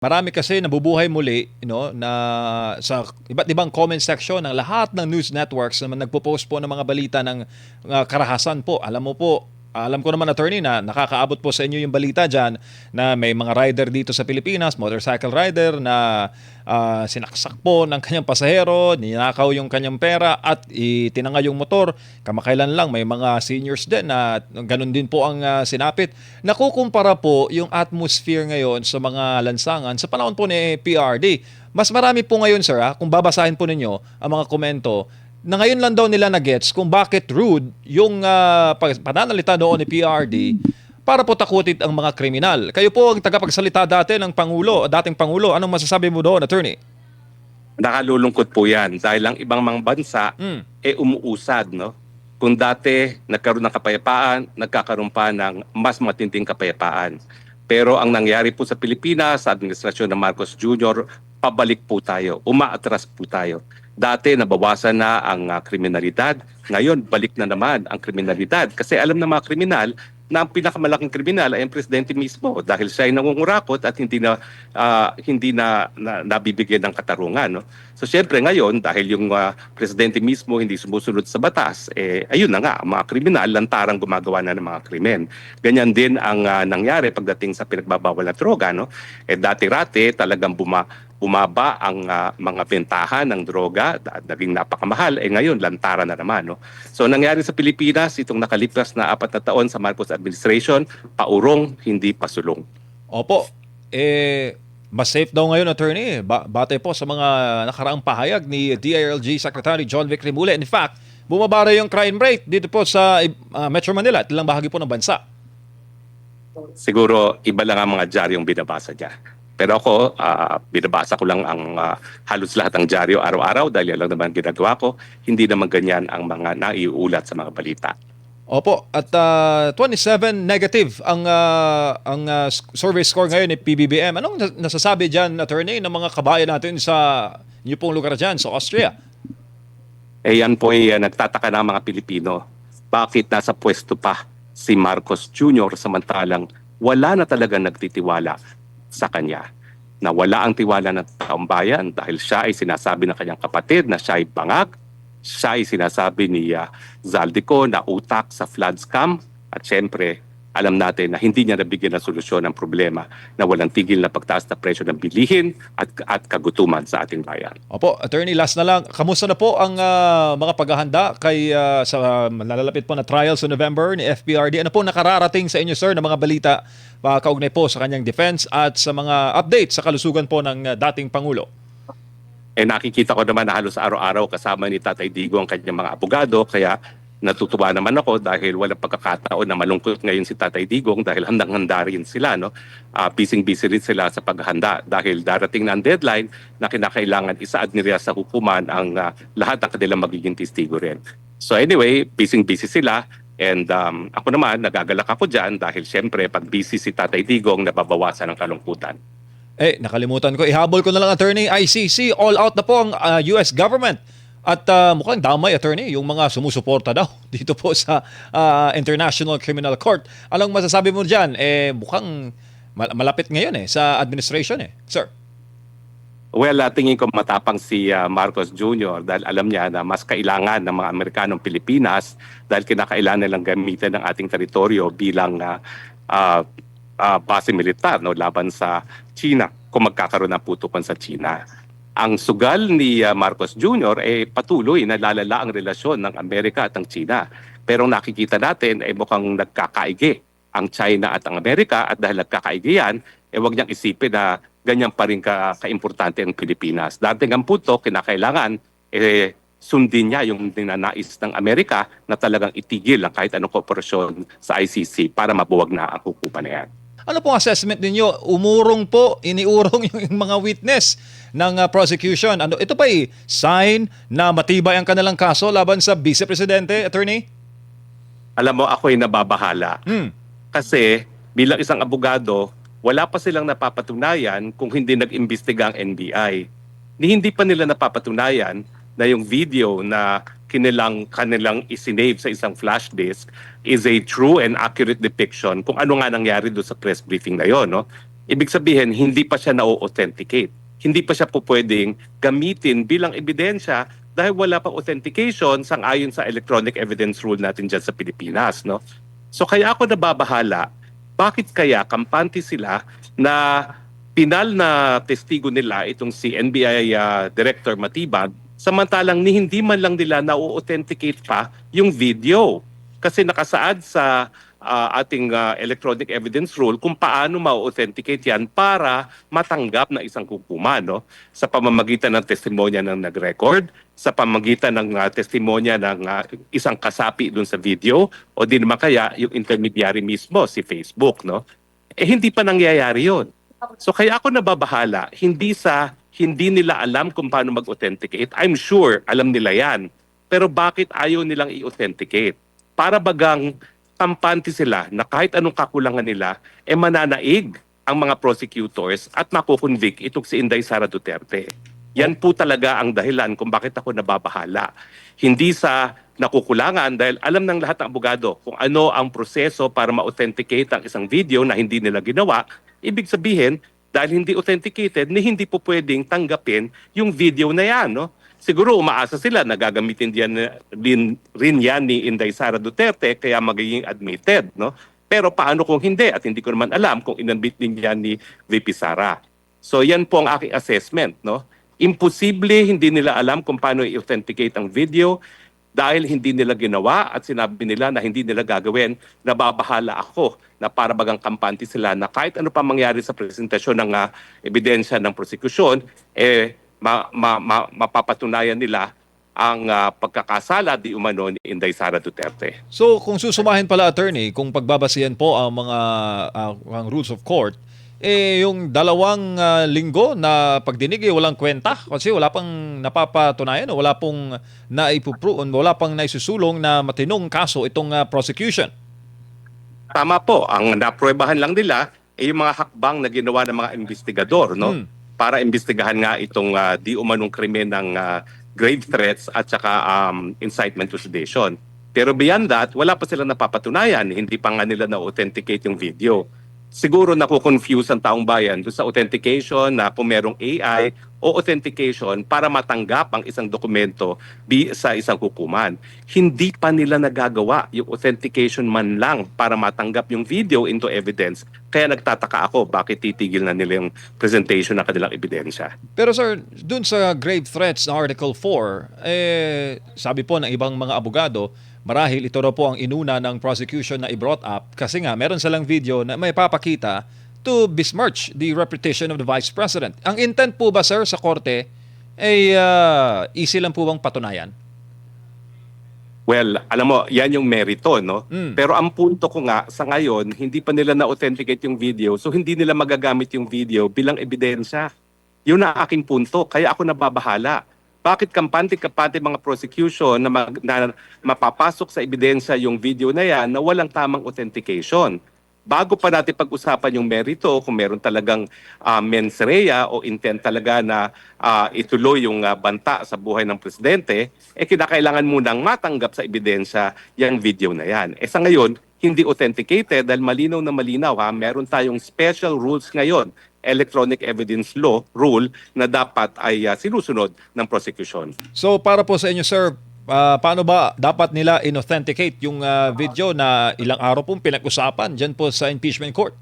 Marami kasi nabubuhay muli, na sa iba't ibang comment section ng lahat ng news networks na nagpo-post po ng mga balita ng karahasan po. Alam mo po, alam ko naman attorney na nakakaabot po sa inyo yung balita diyan na may mga rider dito sa Pilipinas, motorcycle rider na sinaksak po ng kanyang pasahero, ninakaw yung kanyang pera at itinangay yung motor. Kamakailan lang may mga seniors din na ganun din po ang sinapit. Nakukumpara po yung atmosphere ngayon sa mga lansangan sa panahon po ni PRD. Mas marami po ngayon sir, kung babasahin po ninyo ang mga komento, na ngayon lang daw nila na-gets kung bakit rude yung pananalita noon ni PRD para po takutin ang mga kriminal. Kayo po ang tagapagsalita dati ng Pangulo, dating Pangulo. Anong masasabi mo doon, attorney? Nakalulungkot po yan dahil ang ibang mga bansa umuusad, no? Kung dati nagkaroon ng kapayapaan, nagkakaroon pa ng mas matinding kapayapaan. Pero ang nangyari po sa Pilipinas, sa administrasyon ng Marcos Jr., pabalik po tayo, umaatras po tayo. Dati nabawasan na ang kriminalidad, ngayon balik na naman ang kriminalidad. Kasi alam ng mga kriminal na ang pinakamalaking kriminal ay ang presidente mismo dahil siya ay nangungurakot at hindi na nabibigyan ng katarungan, no? So syempre ngayon dahil yung presidente mismo hindi sumusunod sa batas, ayun na nga, ang mga kriminal lantarang gumagawa na ng mga krimen. Ganyan din ang nangyari pagdating sa pinagbabawal na droga, no? Dati-rati talagang bumaba ang mga bentahan ng droga at naging napakamahal, ngayon lantara na naman, no? So nangyari sa Pilipinas itong nakalipas na 4 na taon sa Marcos administration, paurong hindi pasulong. Opo. Mas safe daw ngayon, attorney. Batay po sa mga nakaraang pahayag ni DILG Secretary John Vic Rimulya. In fact, bumaba rin yung crime rate dito po sa Metro Manila at ilang bahagi po ng bansa. Siguro iba lang ang mga diaryong binabasa niya. Pero ako, binabasa ko lang ang halos lahat ng dyaryo araw-araw dahil yan lang naman ginagawa ko. Hindi naman ganyan ang mga naiulat sa mga balita. Opo, at 27 negative ang survey score ngayon ni PBBM. Anong nasasabi diyan, attorney, ng mga kabayan natin sa inyo pong lugar diyan sa Austria? Yan po ay nagtataka ng mga Pilipino. Bakit nasa pwesto pa si Marcos Jr. samantalang wala na talaga nagtitiwala sa kanya? Nawala ang tiwala ng taong bayan dahil siya ay sinasabi ng kanyang kapatid na siya ay bangag. Siya ay sinasabi ni Zaldico na utak sa flood scam at syempre alam natin na hindi niya nabigyan ng solusyon ang problema na walang tigil na pagtaas na presyo ng bilihin at kagutuman sa ating bayan. Opo, attorney, last na lang. Kamusta na po ang mga paghahanda kay sa nalalapit po na trial sa November ni FPRD? Ano po nakararating sa inyo, sir, na mga balita kaugnay po sa kanyang defense at sa mga updates sa kalusugan po ng dating Pangulo? Nakikita ko naman na halos araw-araw kasama ni Tatay Digo ang kanyang mga abogado, kaya natutuwa naman ako dahil walang pagkakataon na malungkot ngayon si Tatay Digong dahil handang-handa rin sila, no? Busy-busy rin sila sa paghahanda dahil darating na ang deadline na kinakailangan isaad nila sa hukuman ang lahat ng kanilang magiging testigo rin. So anyway, busy-busy sila. And ako naman, nagagalak ako dyan dahil syempre pag busy si Tatay Digong, nababawasan ang kalungkutan. Nakalimutan ko. Ihabol ko na lang, attorney. ICC, all out na po ang US government. At mukhang damay, attorney, yung mga sumusuporta daw dito po sa International Criminal Court. Anong masasabi mo dyan? Mukhang malapit ngayon sa administration sir. Well, tingin ko matapang si Marcos Jr. dahil alam niya na mas kailangan ng mga Amerikanong Pilipinas dahil kinakailangan nilang gamitin ng ating teritoryo bilang base militar, no, laban sa China kung magkakaroon ng putukan sa China. Ang sugal ni Marcos Jr. Patuloy na lalala ang relasyon ng Amerika at ng China. Pero nakikita natin mukhang nagkakaigi ang China at ang Amerika at dahil nagkakaigi yan, huwag niyang isipin na ganyan pa rin kaimportante ang Pilipinas. Dating ang puto, kinakailangan sundin niya yung ninanais ng Amerika na talagang itigil ang kahit anong kooperasyon sa ICC para mabuwag na ang hukuman na yan. Ano pong assessment ninyo? Iniurong yung mga witness ng prosecution. Ito ba sign na matibay ang kanilang kaso laban sa Vice Presidente, attorney? Alam mo, ako'y nababahala. Kasi bilang isang abogado, wala pa silang napapatunayan kung hindi nag-imbestiga ang NBI. Hindi pa nila napapatunayan na yung video na kanilang isinave sa isang flash disk is a true and accurate depiction kung ano nga nangyari doon sa press briefing na yon, no? Ibig sabihin, hindi pa siya na-authenticate. Hindi pa siya po pwedeng gamitin bilang ebidensya dahil wala pa authentication sang-ayon sa electronic evidence rule natin dyan sa Pilipinas. No? So kaya ako nababahala, bakit kaya kampante sila na pinal na testigo nila itong si NBI Director Matibag, samantalang ni hindi man lang nila na-authenticate pa yung video. Kasi nakasaad sa ating electronic evidence rule kung paano ma-authenticate yan para matanggap na isang hukuman, no? Sa pamamagitan ng testimonya ng nag-record, sa pamamagitan ng testimonya ng isang kasapi dun sa video, o di naman kaya yung intermediary mismo, si Facebook. No? Hindi pa nangyayari yun. So kaya ako nababahala, hindi nila alam kung paano mag-authenticate. I'm sure alam nila yan. Pero bakit ayaw nilang i-authenticate? Para bagang kampante sila na kahit anong kakulangan nila, mananaig ang mga prosecutors at makukonvict itong si Inday Sara Duterte. Yan po talaga ang dahilan kung bakit ako nababahala. Hindi sa nakukulangan dahil alam ng lahat ng abogado kung ano ang proseso para ma-authenticate ang isang video na hindi nila ginawa. Ibig sabihin, dahil hindi authenticated, hindi po pwedeng tanggapin yung video na yan. No? Siguro umaasa sila na gagamitin rin yan ni Inday Sara Duterte kaya magiging admitted. No? Pero paano kung hindi? At hindi ko naman alam kung inadmit din yan ni VP Sara. So yan po ang aking assessment. No? Imposible hindi nila alam kung paano i-authenticate ang video dahil hindi nila ginawa at sinabi nila na hindi nila gagawin. Nababahala ako na para bagang kampante sila na kahit ano pa mangyari sa presentasyon ng ebidensya ng prosekusyon, mapapatunayan nila ang pagkakasala di umano ni Inday Sara Duterte. So kung susumahin pala, attorney, kung pagbabasihan po ang mga ang rules of court, yung 2 linggo na pagdinig walang kwenta kasi wala pang napapatunayan o wala pong wala pang naisusulong na matinong kaso itong prosecution. Tama po, ang napruebahan lang nila yung mga hakbang na ginawa ng mga investigador, no? Para imbestigahan nga itong di umanong krimen ng grave threats at saka incitement to sedition. Pero beyond that, wala pa silang napapatunayan. Hindi pa nga nila na-authenticate yung video. Siguro nakukonfuse ang taong bayan doon sa authentication na kung merong AI o authentication para matanggap ang isang dokumento sa isang hukuman. Hindi pa nila nagagawa yung authentication man lang para matanggap yung video into evidence. Kaya nagtataka ako bakit titigil na nila yung presentation ng kanilang ebidensya. Pero sir, dun sa grave threats na Article 4, sabi po ng ibang mga abogado, marahil ito raw po ang inuna ng prosecution na i-brought up kasi nga meron silang video na may papakita to besmirch the reputation of the Vice President. Ang intent po ba, sir, sa korte ay easy lang po bang patunayan? Well, alam mo, yan yung merito, no? Pero ang punto ko nga, sa ngayon, hindi pa nila na-authenticate yung video, so hindi nila magagamit yung video bilang ebidensya. Yun ang aking punto, kaya ako nababahala. Bakit kampante-kampante mga prosecution na mapapasok sa ebidensya yung video na yan na walang tamang authentication? Bago pa natin pag-usapan yung merito, kung meron talagang mens rea o intent talaga na ituloy yung banta sa buhay ng presidente, kinakailangan munang matanggap sa ebidensya yung video na yan. Sa ngayon, hindi authenticated dahil malinaw na malinaw. Meron tayong special rules ngayon, electronic evidence law rule na dapat ay sinusunod ng prosecution. So para po sa inyo, sir, paano ba dapat nila in-authenticate yung video na ilang araw pong pinag-usapan dyan po sa impeachment court?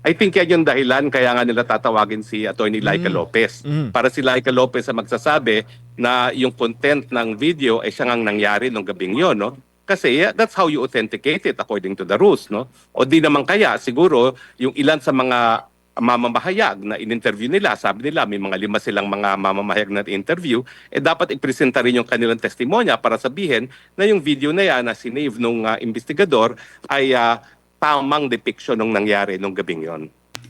I think yan yung dahilan kaya nga nila tatawagin si Attorney Laika Lopez. Para si Laika Lopez ang magsasabi na yung content ng video ay siya ngang nangyari nung gabing yon, no? Kasi that's how you authenticate it according to the rules, no? O di naman kaya siguro yung ilan sa mga mamamahayag na in-interview nila, sabi nila may mga 5 silang mga mamamahayag na interview, dapat ipresenta rin yung kanilang testimonya para sabihin na yung video na yan na sinave nung investigador ay tamang depiction ng nangyari nung gabing yon.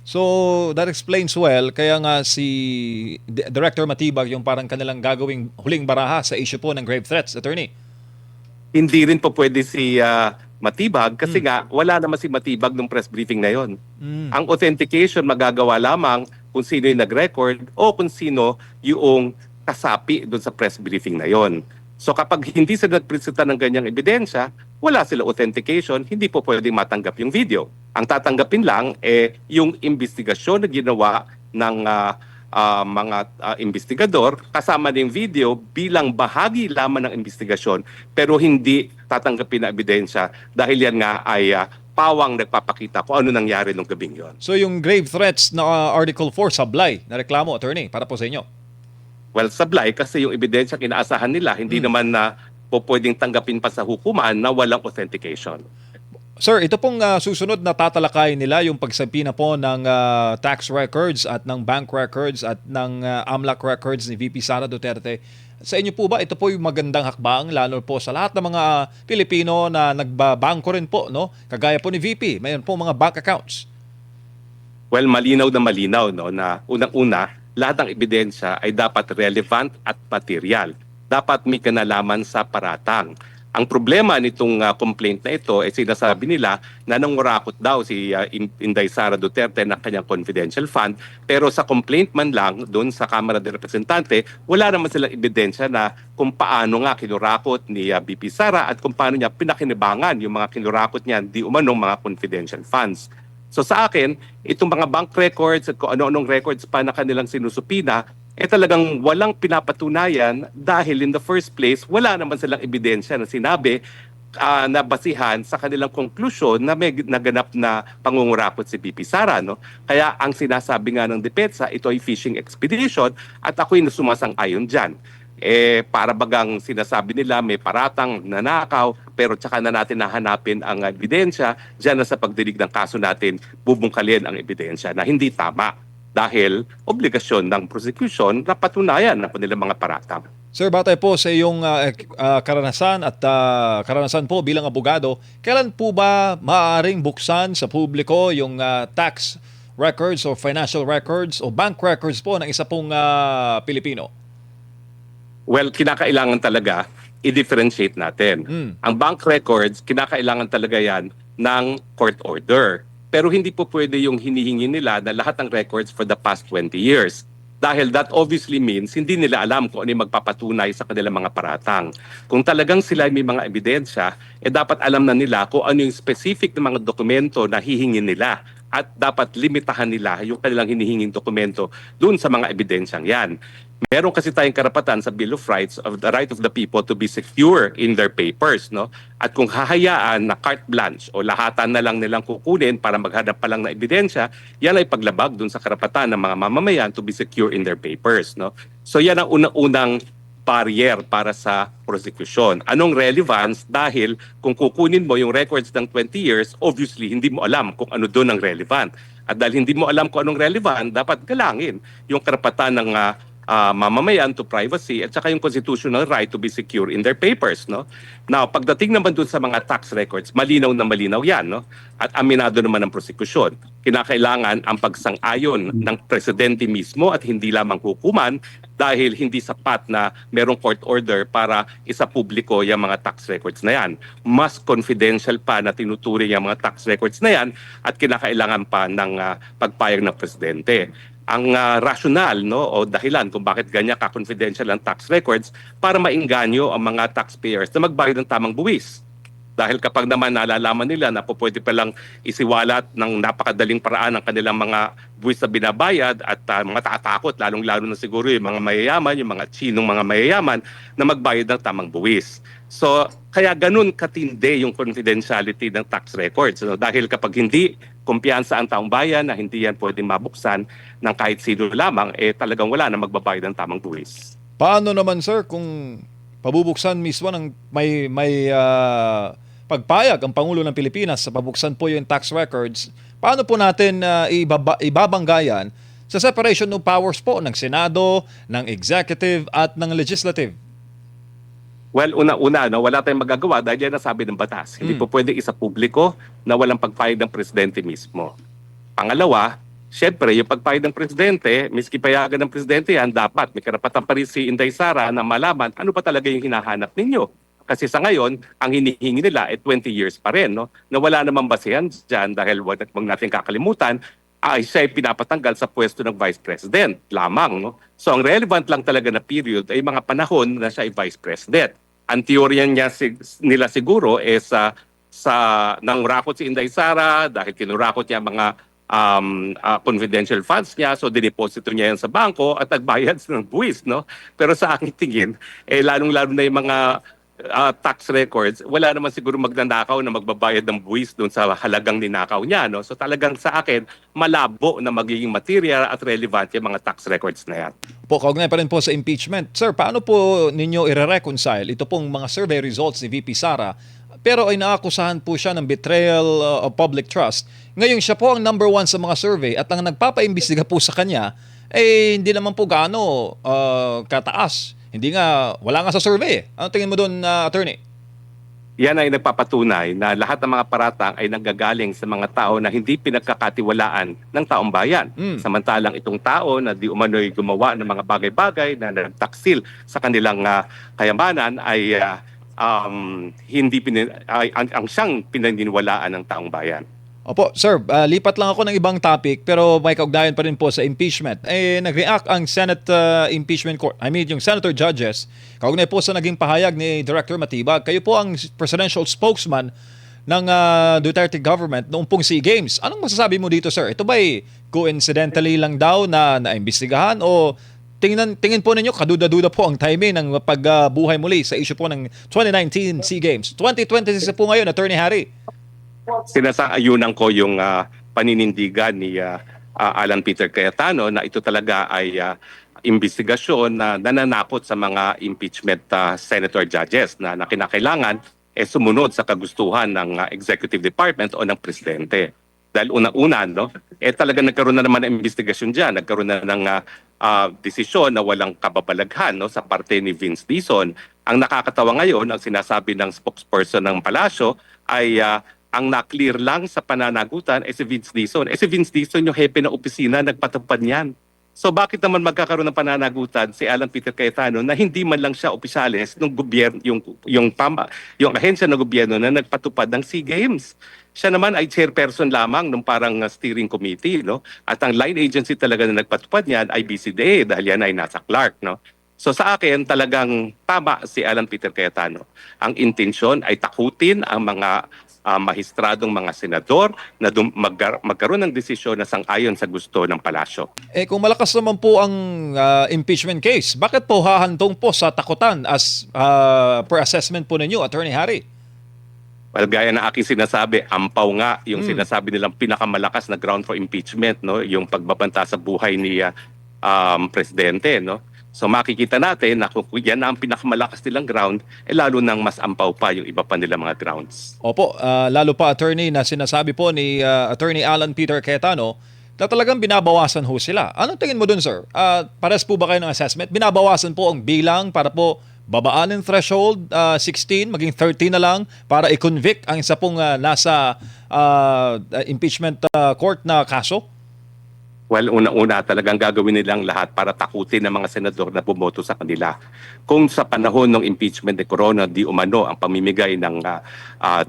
So that explains well, kaya nga si Director Matibag yung parang kanilang gagawing huling baraha sa issue po ng grave threats, attorney. Hindi rin po pwede si Matibag kasi nga wala naman si Matibag nung press briefing na yon. Ang authentication magagawa lamang kung sino yung nag-record o kung sino yung kasapi doon sa press briefing na yon. So kapag hindi sila nagpresenta ng ganyang ebidensya, wala sila authentication, hindi po pwedeng matanggap yung video. Ang tatanggapin lang yung investigasyon na ginawa ng mga investigador kasama ng video bilang bahagi lamang ng investigasyon, pero hindi tatanggapin na ebidensya dahil yan nga ay pawang nagpapakita kung ano nangyari nung gabing yon. So yung grave threats na Article 4 sablay na reklamo, attorney, para po sa inyo. Well, sablay kasi yung ebidensya kinaasahan nila hindi naman na po pwedeng tanggapin pa sa hukuman na walang authentication. Sir, ito pong susunod na tatalakay nila yung pagsabi na po ng tax records at ng bank records at ng AMLAC records ni VP Sara Duterte. Sa inyo po ba ito po yung magandang hakbang lalo po sa lahat ng mga Pilipino na nagbabangko rin po, no? Kagaya po ni VP, mayroon po mga bank accounts. Well, malinaw na malinaw, no, na unang-una, lahat ng ebidensya ay dapat relevant at material. Dapat may kinalaman sa paratang. Ang problema nitong complaint na ito ay sinasabi nila na nangurakot daw si Inday Sara Duterte ng kanyang confidential fund, pero sa complaint man lang doon sa Kamara de Representante, wala naman silang ebidensya na kung paano nga kinurakot ni BP Sara at kung paano niya pinakinibangan yung mga kinurakot niya di umanong mga confidential funds. So sa akin, itong mga bank records at kung ano-anong records pa na kanilang sinusupina, talagang walang pinapatunayan dahil in the first place, wala naman silang ebidensya na sinabi na basihan sa kanilang conclusion na may naganap na pangungurakot si BP Sara. No? Kaya ang sinasabi nga ng depensa, ito ay fishing expedition at ako'y nasumasang-ayon dyan. Para bagang sinasabi nila may paratang nanakaw pero tsaka na natin nahanapin ang ebidensya, dyan na sa pagdinig ng kaso natin bubungkalin ang ebidensya na hindi tama dahil obligasyon ng prosecution na patunayan ng kanilang mga paratang. Sir, batay po sa iyong karanasan at karanasan po bilang abogado, kailan po ba maaaring buksan sa publiko yung tax records o financial records o bank records po ng isa pong Pilipino? Well, kinakailangan talaga i-differentiate natin. Ang bank records, kinakailangan talaga yan ng court order. Pero hindi po pwede yung hinihingi nila na lahat ng records for the past 20 years. Dahil that obviously means hindi nila alam kung ano yung magpapatunay sa kanilang mga paratang. Kung talagang sila may mga ebidensya, dapat alam na nila kung ano yung specific na mga dokumento na hihingin nila at dapat limitahan nila yung kanilang hinihinging dokumento dun sa mga ebidensyang yan. Meron kasi tayong karapatan sa Bill of Rights of the right of the people to be secure in their papers, no? At kung hahayaan na carte blanche o lahatan na lang nilang kukunin para maghanap pa lang na ebidensya, yan ay paglabag dun sa karapatan ng mga mamamayan to be secure in their papers, no? So yan ang unang-unang barrier para sa prosecution. Anong relevance? Dahil kung kukunin mo yung records ng 20 years, obviously hindi mo alam kung ano doon ang relevant. At dahil hindi mo alam kung anong relevant, dapat galangin yung karapatan ng mamamayan to privacy at saka yung constitutional right to be secure in their papers, no? Now, pagdating naman dun sa mga tax records, malinaw na malinaw yan, no? At aminado naman ang prosekusyon. Kinakailangan ang pagsang-ayon ng presidente mismo at hindi lamang hukuman dahil hindi sapat na merong court order para isa-publiko yung mga tax records na yan. Mas confidential pa na tinuturing yung mga tax records na yan at kinakailangan pa ng pagpayag ng presidente. Ang rational, no, o dahilan kung bakit ganyan ka-confidential ang tax records para maingganyo ang mga taxpayers na magbayad ng tamang buwis. Dahil kapag naman nalalaman nila na pwede palang isiwalat ng napakadaling paraan ang kanilang mga buwis na binabayad at mga tatakot, lalong-lalo na siguro yung mga mayayaman, yung mga Chinong mga mayayaman na magbayad ng tamang buwis. So, kaya ganun katindi yung confidentiality ng tax records. No? Dahil kapag hindi kumpiyansa ang taong bayan na hindi yan pwedeng mabuksan ng kahit sino lamang, talagang wala na magbabayad ng tamang buwis. Paano naman, sir, kung pabubuksan mismo ng may pagpayag ang Pangulo ng Pilipinas sa pabuksan po yung tax records, paano po natin ibabanggayan sa separation of powers po ng Senado, ng Executive at ng Legislative? Well, una-una, no, wala tayong magagawa dahil yan nasabi ng batas. Hindi po pwede isa publiko na walang pagpayag ng presidente mismo. Pangalawa, syempre, yung pagpayag ng presidente, miski payagan ng presidente yan, dapat may karapatan pa rin si Inday Sara na malaman ano pa talaga yung hinahanap ninyo. Kasi sa ngayon, ang hinihingi nila ay 20 years pa rin, no? Na wala namang basehan dyan dahil wag natin kakalimutan, siya ay pinapatanggal sa pwesto ng Vice President lamang. No? So ang relevant lang talaga na period ay mga panahon na siya ay Vice President. Ang teorya nila siguro is nang rakot si Inday Sara dahil kinurakot niya mga confidential funds niya, so dineposito niya yan sa bangko at nagbayad ng buwis, no? Pero sa aking tingin, lalong-lalo na yung mga tax records, wala naman siguro magnanakaw na magbabayad ng buwis doon sa halagang ninakaw niya, no? So talagang sa akin, malabo na magiging material at relevant yung mga tax records na yan. Po, kaugnay pa rin po sa impeachment. Sir, paano po ninyo i-reconcile ito pong mga survey results ni VP Sara, pero ay naakusahan po siya ng betrayal of public trust? Ngayon siya po ang number one sa mga survey at ang nagpapaimbestiga po sa kanya, hindi naman po gaano kataas. Hindi nga, wala nga sa survey. Ano tingin mo doon, attorney? Yan ay nagpapatunay na lahat ng mga paratang ay nanggagaling sa mga tao na hindi pinagkakatiwalaan ng taong bayan. Samantalang itong tao na di umano'y gumawa ng mga bagay-bagay na nagtaksil sa kanilang kayamanan ay ang siyang pinaniniwalaan ng taong bayan. Opo, sir, lipat lang ako ng ibang topic pero may kaugnayan pa rin po sa impeachment. Nag-react ang Senate Impeachment Court, yung Senator Judges, kaugnay po sa naging pahayag ni Director Matibag. Kayo po ang presidential spokesman ng Duterte government noong pong SEA Games. Anong masasabi mo dito, sir? Ito ba'y coincidentally lang daw na naimbestigahan o tingin po ninyo kaduda-duda po ang timing ng pagbuhay muli sa issue po ng 2019 SEA Games? 2026 po ngayon, Attorney Harry. Sinasaayunan ko yung paninindigan ni Alan Peter Cayetano na ito talaga ay investigasyon na nananakot sa mga impeachment senator judges na kinakailangan sumunod sa kagustuhan ng executive department o ng presidente. Dahil unang-una, no, talaga nagkaroon na naman ng investigasyon dyan, nagkaroon na ng desisyon na walang kababalaghan, no, sa parte ni Vince Dizon. Ang nakakatawa ngayon, ang sinasabi ng spokesperson ng palasyo ay ang na-clear lang sa pananagutan si Vince Dizon. Si Vince Dizon yung hepe ng opisina, nagpatupad niyan. So bakit naman magkakaroon ng pananagutan si Alan Peter Cayetano na hindi man lang siya opisyalis ng gobyerno, yung ahensya ng gobyerno na nagpatupad ng SEA Games? Siya naman ay chairperson lamang ng parang steering committee, no? At ang line agency talaga na nagpatupad niyan ay BCDA dahil yan ay nasa Clark, no? So sa akin talagang tama si Alan Peter Cayetano. Ang intensyon ay takutin ang mga mahistradong mga senador na magkaroon ng desisyon na sang-ayon sa gusto ng palasyo. Kung malakas naman po ang impeachment case, bakit po hahantong po sa takutan as per assessment po ninyo, Attorney Harry? Well, gaya na aking sinasabi, ampaw nga yung sinasabi nilang pinakamalakas na ground for impeachment, no, yung pagbabanta sa buhay ni presidente, no. So makikita natin na kung yan na ang pinakamalakas nilang ground, lalo nang mas ampaw pa yung iba pa nilang mga grounds. Opo, lalo pa, attorney, na sinasabi po ni Attorney Alan Peter Cayetano na talagang binabawasan ho sila. Anong tingin mo dun, sir? Pares po ba kayo ng assessment? Binabawasan po ang bilang para po babaan ng threshold 16, maging 13 na lang para i-convict ang isa pong nasa impeachment court na kaso? Well, una-una talagang gagawin nilang lahat para takutin ng mga senador na bumoto sa kanila. Kung sa panahon ng impeachment ni Corona, di umano ang pamimigay ng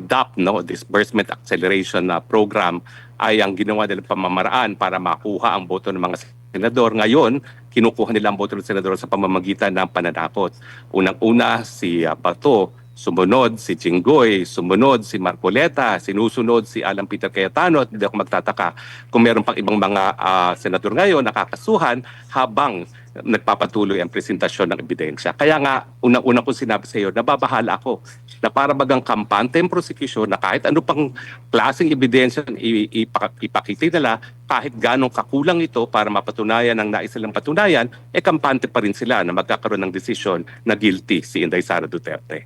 DAP, no, Disbursement Acceleration Program, ay ang ginawa nilang pamamaraan para makuha ang boto ng mga senador. Ngayon, kinukuha nila ang boto ng senador sa pamamagitan ng pananakot. Unang-una si Bato, sumunod si Jinggoy, sumunod si Marcoleta, sinusunod si Alan Peter Cayetano at hindi ako magtataka kung meron pang ibang mga senador ngayon nakakasuhan habang nagpapatuloy ang presentasyon ng ebidensya. Kaya nga, unang-una ko sinabi sa iyo, nababahala ako na para bagang kampante ang prosecution na kahit ano pang klaseng ebidensya ipakita nila, kahit ganong kakulang ito para mapatunayan ang nais nilang patunayan, kampante pa rin sila na magkakaroon ng desisyon na guilty si Inday Sara Duterte.